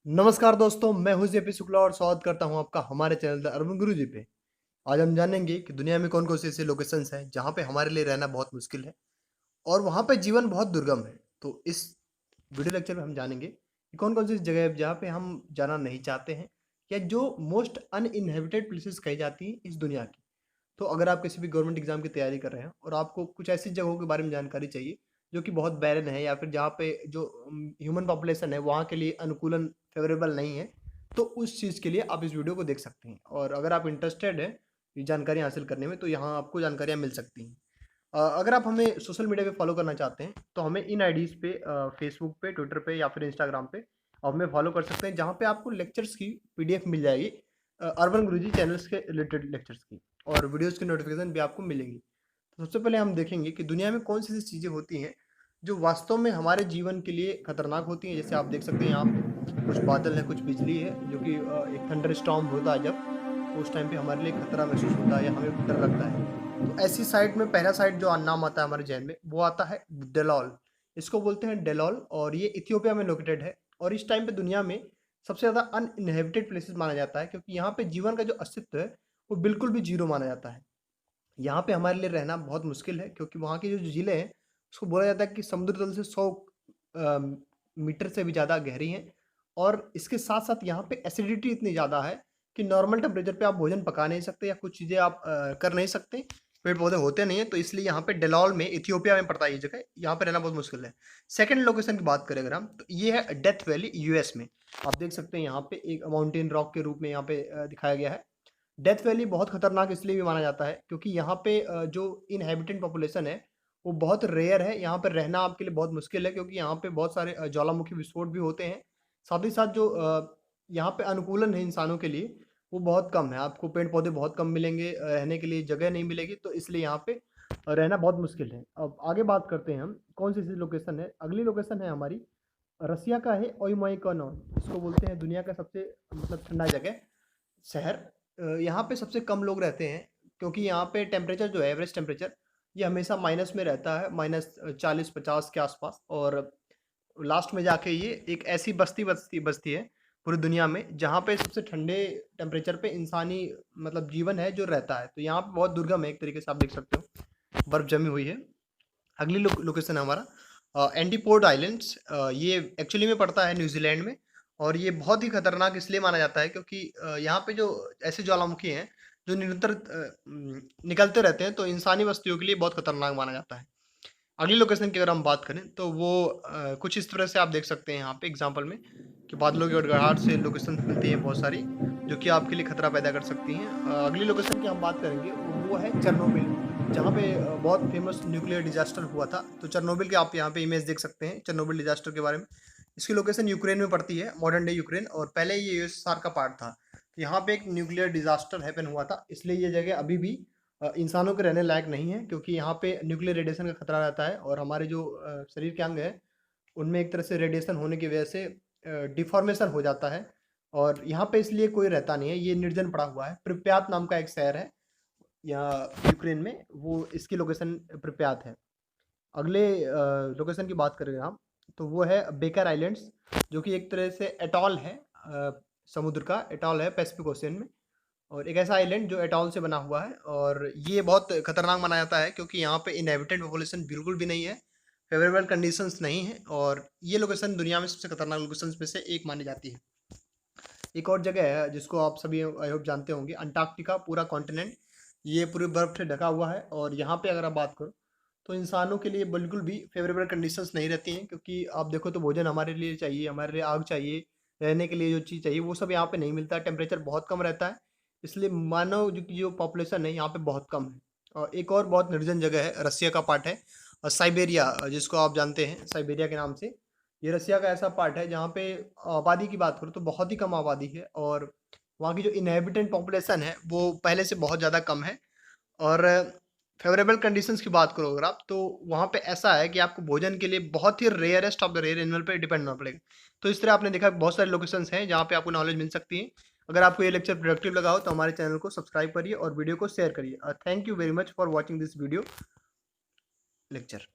नमस्कार दोस्तों, मैं हूं जेपी शुक्ला और स्वागत करता हूं आपका हमारे चैनल द अर्बन गुरुजी पे। आज हम जानेंगे कि दुनिया में कौन-कौन से ऐसे लोकेशंस हैं जहां पे हमारे लिए रहना बहुत मुश्किल है और वहां पे जीवन बहुत दुर्गम है। तो इस वीडियो लेक्चर में हम जानेंगे कि कौन-कौन सी जगह है जहां पे हम जाना नहीं चाहते हैं या जो मोस्ट अनइन्हेबिटेड प्लेसेस कही जाती हैं इस दुनिया की। तो अगर आप किसी भी गवर्नमेंट एग्जाम की तैयारी कर रहे हैं और आपको कुछ ऐसी जगहों के बारे में जानकारी चाहिए जो कि बहुत बैरन है या फिर जहाँ पे जो ह्यूमन पॉपुलेशन है वहाँ के लिए अनुकूलन फेवरेबल नहीं है, तो उस चीज़ के लिए आप इस वीडियो को देख सकते हैं। और अगर आप इंटरेस्टेड हैं ये जानकारी हासिल करने में, तो यहाँ आपको जानकारियाँ मिल सकती हैं। अगर आप हमें सोशल मीडिया पे फॉलो करना चाहते हैं तो हमें इन आईडीज़ पे फेसबुक पे, ट्विटर पे या फिर इंस्टाग्राम पे आप हमें फॉलो कर सकते हैं, जहाँ पे आपको लेक्चर्स की पीडीएफ मिल जाएगी, अर्बन गुरुजी चैनल्स के रिलेटेड लेक्चर्स की, और वीडियोज़ की नोटिफ़िकेशन भी आपको मिलेंगी। तो सबसे पहले हम देखेंगे कि दुनिया में कौन-सी ऐसी चीज़ें होती हैं, जो वास्तव में हमारे जीवन के लिए खतरनाक होती हैं। जैसे आप देख सकते हैं यहाँ पे कुछ बादल हैं, कुछ बिजली है, जो कि एक थंडर स्टॉर्म होता है जब, तो उस टाइम पे हमारे लिए खतरा महसूस होता है या हमें डर लगता है। तो ऐसी साइट में पहला साइट जो नाम आता है हमारे ज़हन में, वो आता है डेलॉल। इसको बोलते हैं डेलॉल और ये इथियोपिया में लोकेटेड है और इस टाइम पे दुनिया में सबसे ज़्यादा अनइन्हेबिटेड प्लेसेस माना जाता है, क्योंकि यहाँ पे जीवन का जो अस्तित्व है, वो बिल्कुल भी ज़ीरो माना जाता है। यहाँ पे हमारे लिए रहना बहुत मुश्किल है, क्योंकि वहाँ की जो झीलें हैं, उसको बोला जाता है कि समुद्र तल से 100 मीटर से भी ज़्यादा गहरी हैं और इसके साथ-साथ यहाँ पे एसिडिटी इतनी ज़्यादा है कि नॉर्मल टेम्परेचर पे आप भोजन पका नहीं सकते या कुछ चीज़ें आप कर नहीं सकते, पेड़-पौधे होते नहीं हैं, तो इसलिए यहाँ पे डेलॉल में, इथियोपिया में पड़ता है ये जगह, यहाँ पे रहना बहुत मुश्किल है। सेकंड लोकेशन की बात करें अगर हम, तो ये है डेथ वैली यूएस में। आप देख सकते हैं यहाँ पे एक माउंटेन रॉक के रूप में यहाँ पे दिखाया गया है। डेथ वैली बहुत खतरनाक इसलिए भी माना जाता है क्योंकि यहाँ पे जो इनहैबिटेंट पॉपुलेशन है, वो बहुत रेयर है। यहाँ पे रहना आपके लिए बहुत मुश्किल है, क्योंकि यहाँ पे बहुत सारे ज्वालामुखी विस्फोट भी होते हैं। साथ ही साथ जो यहाँ पे अनुकूलन है इंसानों के लिए, वो बहुत कम है। आपको पेड़-पौधे बहुत कम मिलेंगे, रहने के लिए जगह नहीं मिलेगी, तो इसलिए यहाँ पे रहना बहुत मुश्किल है। अब आगे बात करते हैं हम, कौन-सी ऐसी लोकेशन है। अगली लोकेशन है हमारी रसिया का है ओइमोइकॉन। इसको बोलते हैं दुनिया का सबसे मतलब ठंडा जगह, शहर। यहाँ पे सबसे कम लोग रहते हैं, क्योंकि यहाँ पे टेम्परेचर जो है, एवरेज टेम्परेचर, ये हमेशा माइनस में रहता है, माइनस 40-50 के आसपास। और लास्ट में जाके ये एक ऐसी बस्ती बसती बसती है पूरी दुनिया में, जहाँ पे सबसे ठंडे टेम्परेचर पे इंसानी मतलब जीवन है जो रहता है। तो यहाँ पे बहुत दुर्गम है, एक तरीके से आप देख सकते हो, बर्फ जमी हुई है। अगली लोकेशन है हमारा एंटीपोड आइलैंड्स। ये एक्चुअली में पड़ता है न्यूजीलैंड में और ये बहुत ही खतरनाक इसलिए माना जाता है क्योंकि यहाँ पे जो ऐसे ज्वालामुखी हैं जो निरंतर निकलते रहते हैं, तो इंसानी बस्तियों के लिए बहुत खतरनाक माना जाता है। अगली लोकेशन की अगर हम बात करें तो वो कुछ इस तरह से आप देख सकते हैं यहाँ पे एग्जांपल में, कि बादलों की गड़गड़ाहट से लोकेशन मिलती है बहुत सारी, जो कि आपके लिए खतरा पैदा कर सकती हैं। अगली लोकेशन की हम बात करेंगे वो है चेरनोबिल, जहाँ पे बहुत फेमस न्यूक्लियर डिजास्टर हुआ था। तो चेरनोबिल के आप यहाँ पे इमेज देख सकते हैं चेरनोबिल डिजास्टर के बारे में। इसकी लोकेशन यूक्रेन में पड़ती है, मॉडर्न डे यूक्रेन, और पहले ये यूएसएसआर का पार्ट था। तो यहाँ पे एक न्यूक्लियर डिजास्टर हैपन हुआ था, इसलिए ये जगह अभी भी इंसानों के रहने लायक नहीं है, क्योंकि यहाँ पे न्यूक्लियर रेडिएशन का खतरा रहता है और हमारे जो शरीर के अंग है, उनमें एक तरह से रेडिएशन होने की वजह से डिफॉर्मेशन हो जाता है और यहाँ पे इसलिए कोई रहता नहीं है। ये निर्जन पड़ा हुआ है। प्रिप्यात नाम का एक शहर है यहाँ यूक्रेन में, वो इसकी लोकेशन प्रिप्यात है। अगले लोकेशन की बात करें हम, तो वो है बेकर आइलैंड्स, जो कि एक तरह से एटॉल है, समुद्र का एटॉल है पैसिफिक ओशियन में, और एक ऐसा आइलैंड जो एटॉल से बना हुआ है। और ये बहुत खतरनाक माना जाता है क्योंकि यहाँ पे इनहेबिटेंट पॉपुलेशन बिल्कुल भी नहीं है, फेवरेबल कंडीशंस नहीं है, और ये लोकेशन दुनिया में सबसे खतरनाक लोकेशंस में से एक मानी जाती है। एक और जगह है जिसको आप सभी आई होप जानते होंगे, अंटार्कटिका, पूरा कॉन्टिनेंट ये पूरे बर्फ से ढका हुआ है। और यहाँ पे अगर आप बात करो तो इंसानों के लिए बिल्कुल भी फेवरेबल कंडीशंस नहीं रहती हैं, क्योंकि आप देखो तो भोजन हमारे लिए चाहिए, हमारे लिए आग चाहिए, रहने के लिए जो चीज़ चाहिए वो सब यहाँ पे नहीं मिलता है। टेम्परेचर बहुत कम रहता है, इसलिए मानव जो पॉपुलेशन है यहाँ पे बहुत कम है। और एक और बहुत निर्जन जगह है, रसिया का पार्ट है, साइबेरिया, जिसको आप जानते हैं साइबेरिया के नाम से। ये रसिया का ऐसा पार्ट है जहाँ पे आबादी की बात करूँ तो बहुत ही कम आबादी है, और वहाँ की जो इनहेबिटेंट पॉपुलेशन है वो पहले से बहुत ज़्यादा कम है। और फेवरेबल कंडीशंस की बात करो अगर आप, तो वहाँ पे ऐसा है कि आपको भोजन के लिए बहुत ही rarest of the rare animal पे डिपेंड होना पड़ेगा। तो इस तरह आपने देखा बहुत सारे लोकेशंस हैं जहाँ पे आपको नॉलेज मिल सकती है। अगर आपको ये लेक्चर प्रोडक्टिव लगा हो तो हमारे चैनल को सब्सक्राइब करिए और वीडियो को शेयर करिए। Thank you very much for watching this video lecture.